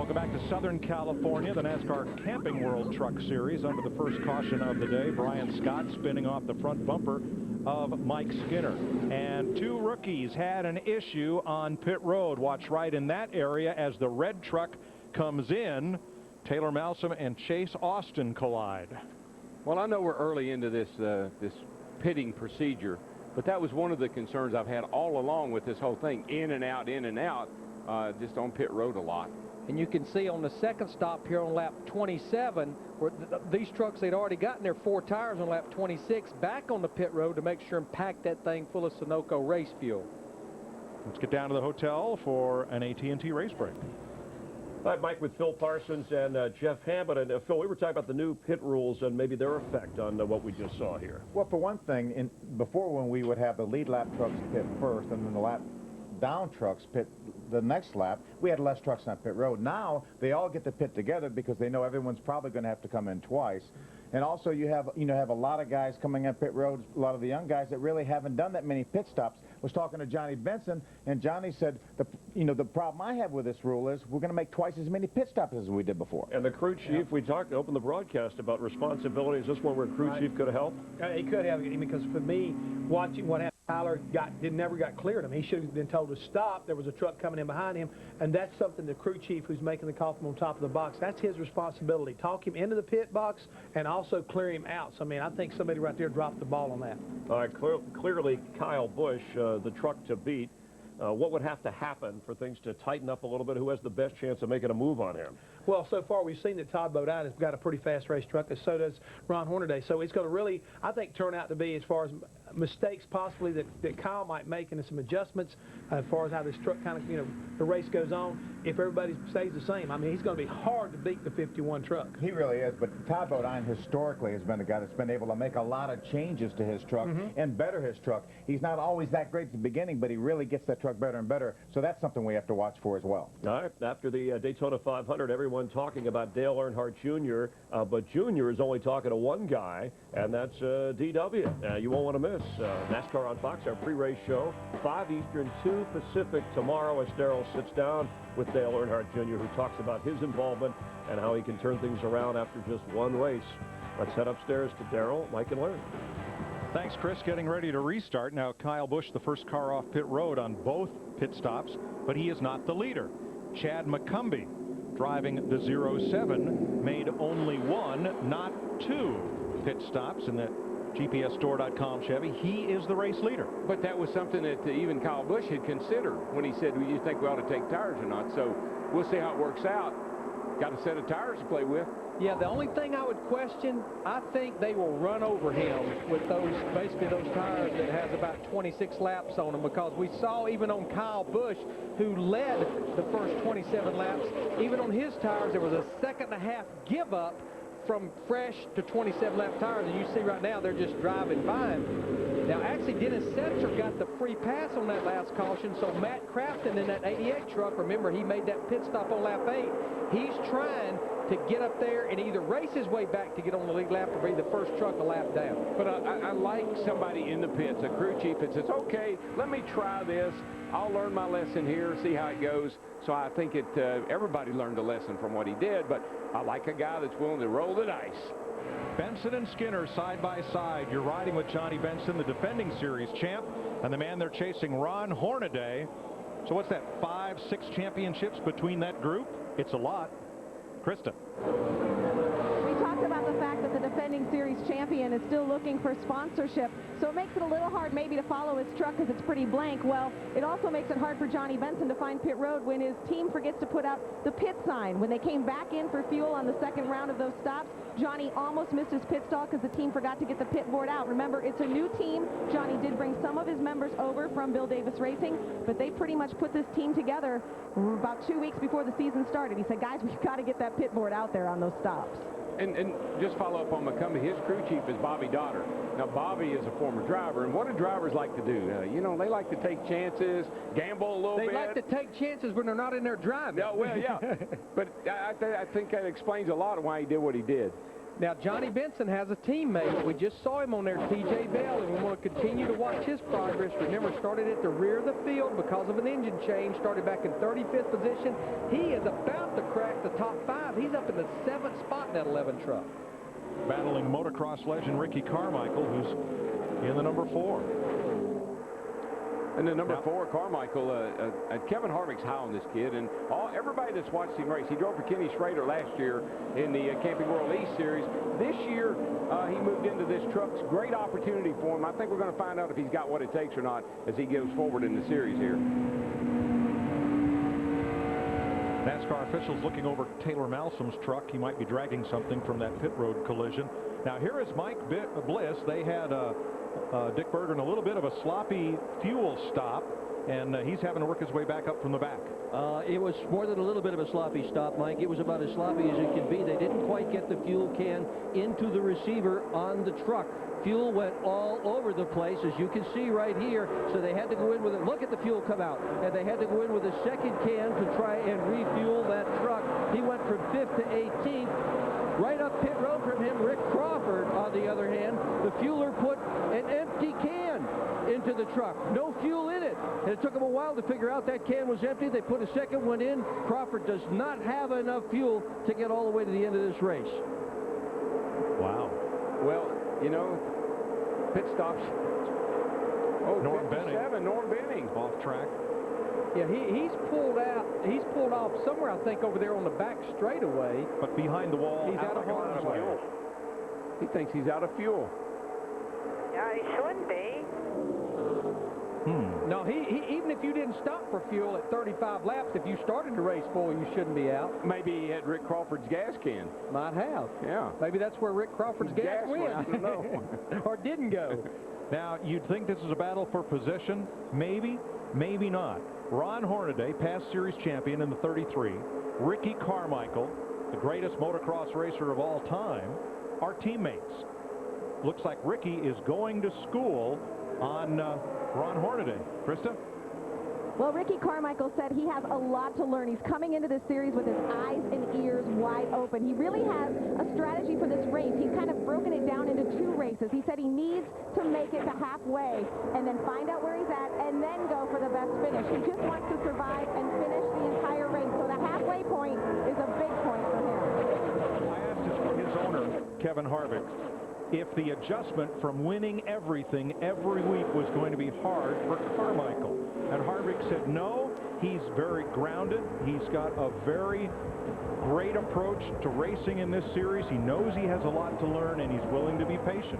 Welcome back to Southern California, the NASCAR Camping World Truck Series. Under the first caution of the day, Brian Scott spinning off the front bumper of Mike Skinner. And two rookies had an issue on pit road. Watch right in that area as the red truck comes in. Taylor Malsom and Chase Austin collide. Well, I know we're early into this pitting procedure, but that was one of the concerns I've had all along with this whole thing. In and out, just on pit road a lot. And you can see on the second stop here on lap 27, where these trucks, they'd already gotten their 4 tires on lap 26 back on the pit road to make sure and pack that thing full of Sunoco race fuel. Let's get down to the hotel for an AT&T race break. All right, Mike, with Phil Parsons and Jeff Hammond. And Phil, we were talking about the new pit rules and maybe their effect on what we just saw here. Well, for one thing, before when we would have the lead lap trucks pit first and then the lap down trucks pit the next lap, we had less trucks on pit road. Now they all get to pit together because they know everyone's probably going to have to come in twice. And also you have a lot of guys coming on pit road, a lot of the young guys that really haven't done that many pit stops. Was talking to Johnny Benson, and Johnny said, the problem I have with this rule is we're going to make twice as many pit stops as we did before. And the crew chief, we talked, opened the broadcast about responsibility. Is this one where crew chief could have helped? He could have, because for me, watching what happened, Tyler never got cleared him. He should have been told to stop. There was a truck coming in behind him, and that's something the crew chief who's making the call from on top of the box, that's his responsibility. Talk him into the pit box and also clear him out. So, I mean, I think somebody right there dropped the ball on that. All right, clearly Kyle Busch, the truck to beat. What would have to happen for things to tighten up a little bit? Who has the best chance of making a move on him? Well, so far we've seen that Todd Bodine has got a pretty fast race truck, and so does Ron Hornaday. So it's going to really, I think, turn out to be, as far as mistakes possibly that Kyle might make and some adjustments as far as how this truck kind of, the race goes on. If everybody stays the same, I mean, he's going to be hard to beat the 51 truck. He really is, but Todd Bodine historically has been a guy that's been able to make a lot of changes to his truck and better his truck. He's not always that great at the beginning, but he really gets that truck better and better, so that's something we have to watch for as well. All right, after the Daytona 500, everyone talking about Dale Earnhardt Jr., but Jr. is only talking to one guy, and that's DW. You won't want to miss NASCAR on Fox, our pre-race show, 5 Eastern, 2 Pacific tomorrow as Darrell sits down with Dale Earnhardt Jr., who talks about his involvement and how he can turn things around after just one race. Let's head upstairs to Darrell, Mike, and Larry. Thanks, Chris. Getting ready to restart. Now, Kyle Busch, the first car off pit road on both pit stops, but he is not the leader. Chad McCumbee, driving the 07, made only 1, not 2 pit stops in that GPSstore.com Chevy. He is the race leader. But that was something that even Kyle Busch had considered when he said, well, you think we ought to take tires or not? So we'll see how it works out. Got a set of tires to play with. Yeah, the only thing I would question, I think they will run over him with basically those tires that has about 26 laps on them, because we saw even on Kyle Busch, who led the first 27 laps, even on his tires, there was a 1.5 second give up from fresh to 27 lap tires, and you see right now they're just driving by him. Now, actually, Dennis Setzer got the free pass on that last caution, so Matt Crafton in that 88 truck, remember, he made that pit stop on lap 8. He's trying to get up there and either race his way back to get on the lead lap or be the first truck a lap down. But I like somebody in the pits, a crew chief that says, okay, let me try this. I'll learn my lesson here, see how it goes. So I think everybody learned a lesson from what he did, but I like a guy that's willing to roll the dice. Benson and Skinner side by side. You're riding with Johnny Benson, the defending series champ, and the man they're chasing, Ron Hornaday. So what's that, 5, 6 championships between that group? It's a lot. Krista. We talked about the fact that the defending series champion is still looking for sponsorship, so it makes it a little hard maybe to follow his truck because it's pretty blank. Well, it also makes it hard for Johnny Benson to find pit road when his team forgets to put out the pit sign. When they came back in for fuel on the second round of those stops, Johnny almost missed his pit stall because the team forgot to get the pit board out. Remember, it's a new team. Johnny did bring some of his members over from Bill Davis Racing, but they pretty much put this team together about 2 weeks before the season started. He said, guys, we've got to get that pit board out there on those stops. And just follow up on McCumbee, his crew chief is Bobby Dotter. Now, Bobby is a former driver, and what do drivers like to do? They like to take chances, gamble a little bit. They like to take chances when they're not in there driving. Yeah, well, yeah. But I think that explains a lot of why he did what he did. Now, Johnny Benson has a teammate. We just saw him on there, T.J. Bell, and we want to continue to watch his progress. Remember, started at the rear of the field because of an engine change, started back in 35th position. He is about to crack the top 5. He's up in the 7th spot in that 11 truck. Battling motocross legend Ricky Carmichael, who's in the number 4. And the number 4, Carmichael, Kevin Harvick's high on this kid, and everybody that's watched him race, he drove for Kenny Schrader last year in the Camping World East Series. This year, he moved into this truck. It's a great opportunity for him. I think we're going to find out if he's got what it takes or not as he goes forward in the series here. NASCAR officials looking over Taylor Malsom's truck. He might be dragging something from that pit road collision. Now here is Mike Bliss. They had Dick Berger in a little bit of a sloppy fuel stop, and he's having to work his way back up from the back. It was more than a little bit of a sloppy stop, Mike. It was about as sloppy as it can be. They didn't quite get the fuel can into the receiver on the truck. Fuel went all over the place, as you can see right here, so they had to go in with it. Look at the fuel come out, and they had to go in with a second can to try and refuel that truck. He went from 5th to 18th. Right up pit road from him, Rick Crawford, on the other hand, the fueler put an empty can into the truck. No fuel in it. And it took them a while to figure out that can was empty. They put a second one in. Crawford does not have enough fuel to get all the way to the end of this race. Wow. Well, you know, pit stops. Oh, Norm Benning. Norm Benning. Off track. Yeah, he's pulled out. He's pulled off somewhere, I think, over there on the back straightaway. But behind the wall, He's out of harm's way. He thinks he's out of fuel. Yeah, he shouldn't be. No, he even if you didn't stop for fuel at 35 laps, if you started the race full, you shouldn't be out. Maybe he had Rick Crawford's gas can. Might have. Yeah. Maybe that's where Rick Crawford's gas went. I don't know. Or didn't go. Now, you'd think this is a battle for position. Maybe, maybe not. Ron Hornaday, past series champion in the 33. Ricky Carmichael, the greatest motocross racer of all time, are teammates. Looks like Ricky is going to school on Ron Hornaday. Krista? Well, Ricky Carmichael said he has a lot to learn. He's coming into this series with his eyes and ears wide open. He really has a strategy for this race. He's kind of broken it down into 2 races. He said he needs to make it to halfway and then find out where he's at and then go for the best finish. He just wants to survive and finish the entire race. So the halfway point is a big point for him. I asked his owner, Kevin Harvick, if the adjustment from winning everything every week was going to be hard for Carmichael. And Harvick said no, he's very grounded. He's got a very great approach to racing in this series. He knows he has a lot to learn, and he's willing to be patient.